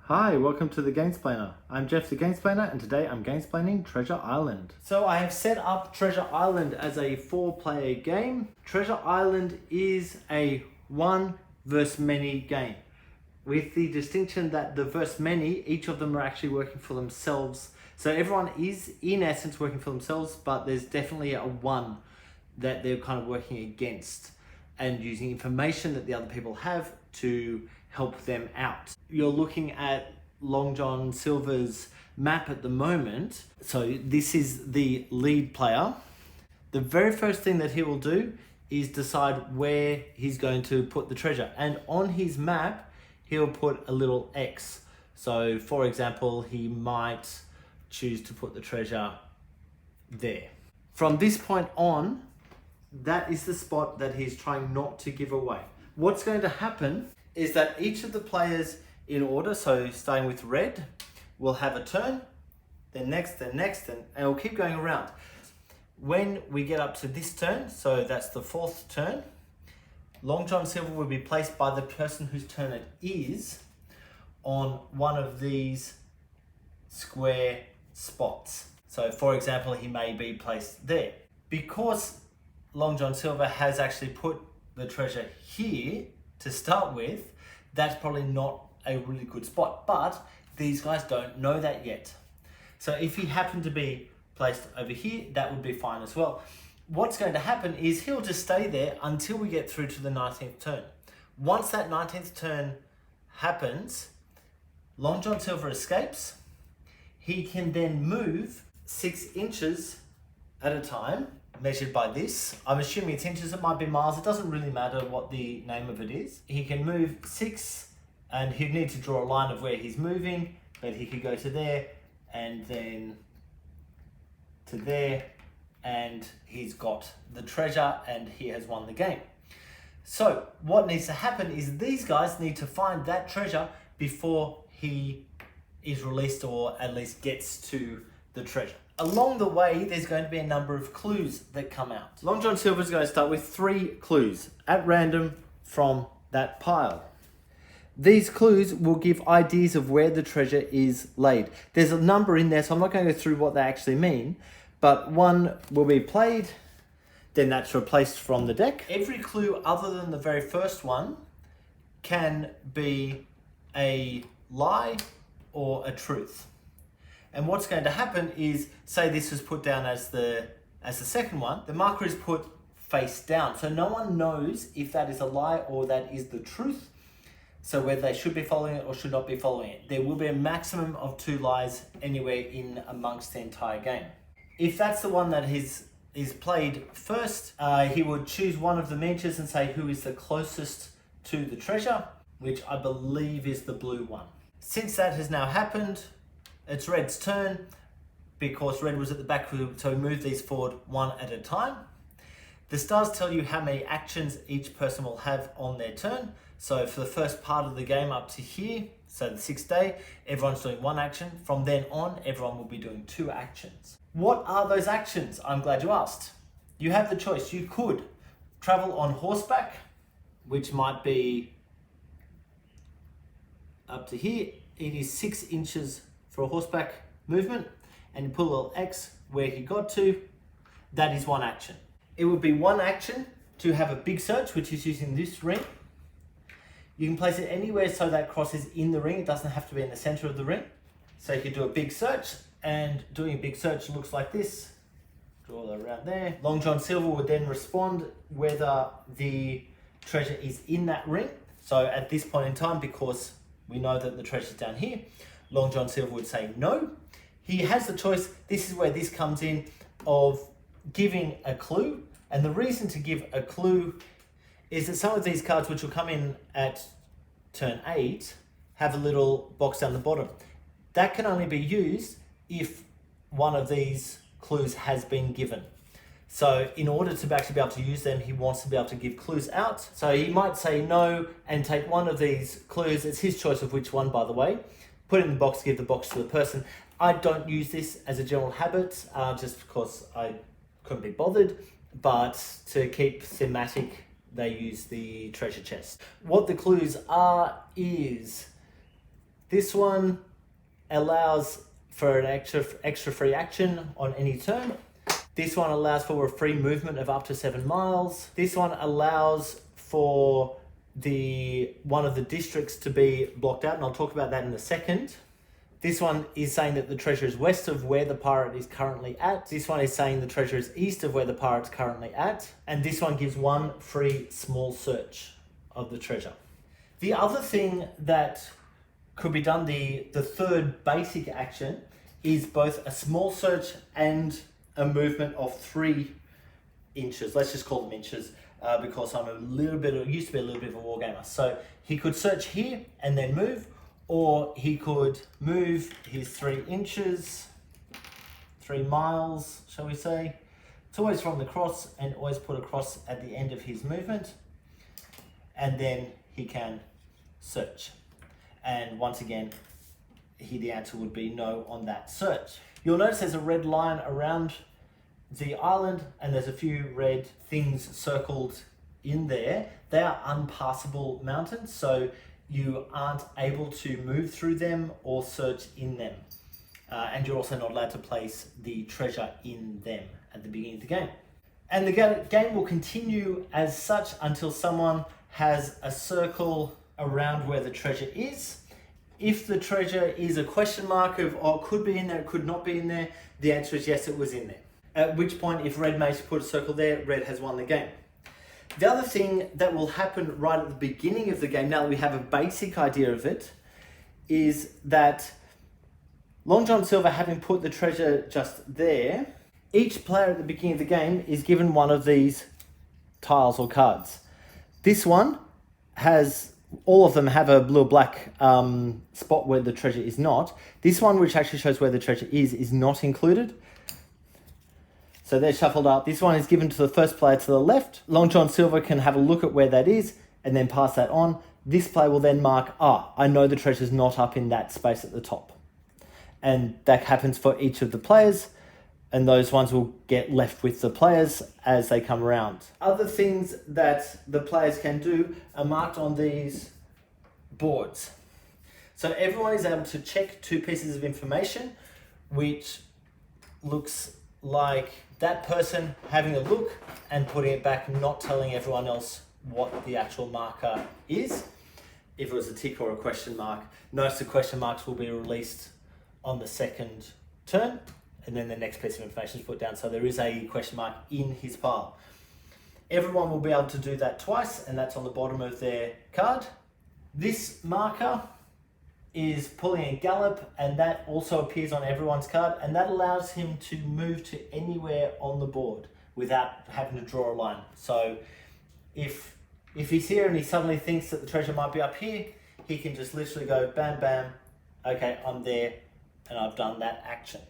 Hi, welcome to the Gamesplainer. I'm Jeff the Gamesplainer and today I'm Gamesplaining Treasure Island. So I have set up Treasure Island as a 4-player game. Treasure Island is a one versus many game, with the distinction that the versus many, each of them are actually working for themselves. So everyone is in essence working for themselves, but there's definitely a one that they're kind of working against and using information that the other people have to help them out. You're looking at Long John Silver's map at the moment. So this is the lead player. The very first thing that he will do is decide where he's going to put the treasure. And on his map, he'll put a little X. So for example, he might choose to put the treasure there. From this point on, that is the spot that he's trying not to give away. What's going to happen is that each of the players in order, so starting with red, will have a turn, then next, and we'll keep going around. When we get up to this turn, so that's the 4th turn, Long John Silver will be placed by the person whose turn it is on one of these square spots. So for example, he may be placed there. Because Long John Silver has actually put the treasure here to start with, that's probably not a really good spot, but these guys don't know that yet. So if he happened to be placed over here, that would be fine as well. What's going to happen is he'll just stay there until we get through to the 19th turn. Once that 19th turn happens, Long John Silver escapes. He can then move 6 inches at a time, measured by this. I'm assuming it's inches, it might be miles, it doesn't really matter what the name of it is. He can move 6, and he'd need to draw a line of where he's moving, but he could go to there, and then to there, and he's got the treasure, and he has won the game. So what needs to happen is these guys need to find that treasure before he is released, or at least gets to the treasure. Along the way, there's going to be a number of clues that come out. Long John Silver is going to start with 3 clues at random from that pile. These clues will give ideas of where the treasure is laid. There's a number in there, so I'm not going to go through what they actually mean, but one will be played, then that's replaced from the deck. Every clue other than the very first one can be a lie or a truth. And what's going to happen is, say this was put down as the second one, the marker is put face down. So no one knows if that is a lie or that is the truth. So whether they should be following it or should not be following it. There will be a maximum of 2 lies anywhere in amongst the entire game. If that's the one that is played first, he would choose one of the miniatures and say who is the closest to the treasure, which I believe is the blue one. Since that has now happened, it's red's turn. Because red was at the back, so we move these forward one at a time. The stars tell you how many actions each person will have on their turn. So for the first part of the game up to here, so the 6th day, everyone's doing 1 action. From then on, everyone will be doing 2 actions. What are those actions? I'm glad you asked. You have the choice. You could travel on horseback, which might be up to here. It is 6 inches for a horseback movement, and you put a little X where he got to. That is 1 action. It would be 1 action to have a big search, which is using this ring. You can place it anywhere so that cross is in the ring. It doesn't have to be in the center of the ring. So you could do a big search, and doing a big search looks like this. Draw that around there. Long John Silver would then respond whether the treasure is in that ring. So at this point in time, because we know that the treasure's down here, Long John Silver would say no. He has the choice, this is where this comes in, of giving a clue. And the reason to give a clue is that some of these cards, which will come in at turn 8, have a little box down the bottom. That can only be used if one of these clues has been given. So in order to actually be able to use them, he wants to be able to give clues out. So he might say no and take one of these clues. It's his choice of which one, by the way. Put it in the box, give the box to the person. I don't use this as a general habit, just because I couldn't be bothered, but to keep thematic, they use the treasure chest. What the clues are is This one allows for an extra free action on any turn. This one allows for a free movement of up to 7 miles. This one allows for one of the districts to be blocked out, and I'll talk about that in a second. This one is saying that the treasure is west of where the pirate is currently at. This one is saying the treasure is east of where the pirate's currently at. And this one gives 1 free small search of the treasure. The other thing that could be done, the third basic action, is both a small search and a movement of 3 inches. Let's just call them inches because I'm used to be a little bit of a wargamer. So he could search here and then move, or he could move his 3 inches, 3 miles, shall we say. It's always from the cross, and always put a cross at the end of his movement. And then he can search. And once again, the answer would be no on that search. You'll notice there's a red line around the island, and there's a few red things circled in there. They are unpassable mountains, so you aren't able to move through them or search in them. And you're also not allowed to place the treasure in them at the beginning of the game. And the game will continue as such until someone has a circle around where the treasure is. If the treasure is a question mark of, oh, it could be in there, it could not be in there, the answer is yes, it was in there. At which point, if red managed to put a circle there, red has won the game. The other thing that will happen right at the beginning of the game, now that we have a basic idea of it, is that Long John Silver, having put the treasure just there, each player at the beginning of the game is given one of these tiles or cards. This one all of them have a blue or black spot where the treasure is not. This one, which actually shows where the treasure is not included. So they're shuffled up. This one is given to the first player to the left. Long John Silver can have a look at where that is and then pass that on. This player will then mark, I know the treasure's not up in that space at the top. And that happens for each of the players, and those ones will get left with the players as they come around. Other things that the players can do are marked on these boards. So everyone is able to check 2 pieces of information, which looks like that person having a look and putting it back, not telling everyone else what the actual marker is. If it was a tick or a question mark, notice the question marks will be released on the second turn, and then the next piece of information is put down. So there is a question mark in his pile. Everyone will be able to do that twice, and that's on the bottom of their card. This marker is pulling a gallop, and that also appears on everyone's card, and that allows him to move to anywhere on the board without having to draw a line. So if he's here and he suddenly thinks that the treasure might be up here, he can just literally go bam, bam, okay, I'm there, and I've done that action.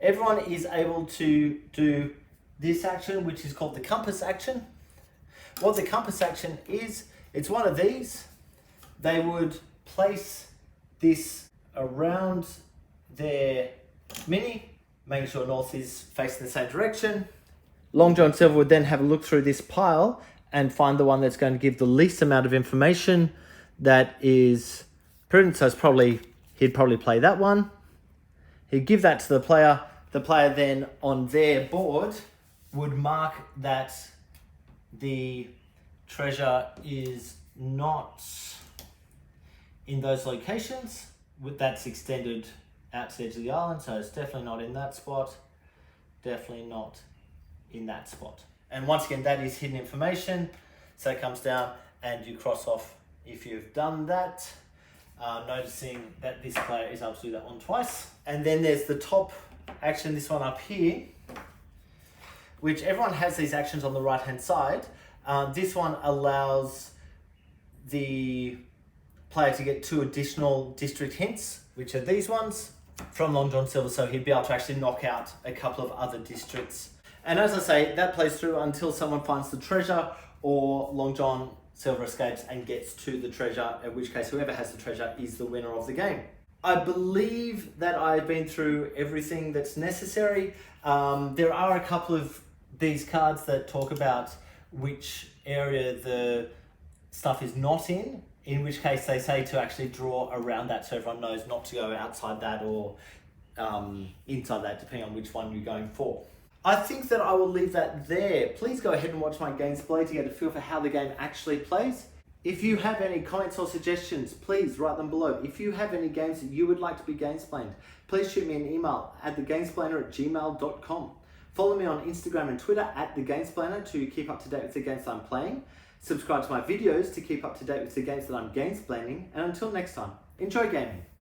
Everyone is able to do this action, which is called the compass action. What the compass action is, it's one of these. They would place this around their mini, making sure north is facing the same direction. Long John Silver would then have a look through this pile and find the one that's going to give the least amount of information that is prudent. So he'd probably play that one. He'd give that to the player. The player then on their board would mark that the treasure is not in those locations. That's extended out to the edge of the island, so it's definitely not in that spot, definitely not in that spot. And once again, that is hidden information, so it comes down and you cross off if you've done that, noticing that this player is able to do that one twice. And then there's the top action, this one up here, which everyone has these actions on the right hand side. This one allows the player to get 2 additional district hints, which are these ones from Long John Silver, so he'd be able to actually knock out a couple of other districts. And as I say, that plays through until someone finds the treasure or Long John Silver escapes and gets to the treasure, in which case whoever has the treasure is the winner of the game. I believe that I've been through everything that's necessary. There are a couple of these cards that talk about which area the stuff is not in. in which case they say to actually draw around that so everyone knows not to go outside that or inside that, depending on which one you're going for. I think that I will leave that there. Please go ahead and watch my gameplay to get a feel for how the game actually plays. If you have any comments or suggestions, please write them below. If you have any games that you would like to be gamesplained, please shoot me an email at thegamesplainer@gmail.com. Follow me on Instagram and Twitter at thegamesplainer to keep up to date with the games that I'm playing. Subscribe to my videos to keep up to date with the games that I'm gamesplaining. And until next time, enjoy gaming.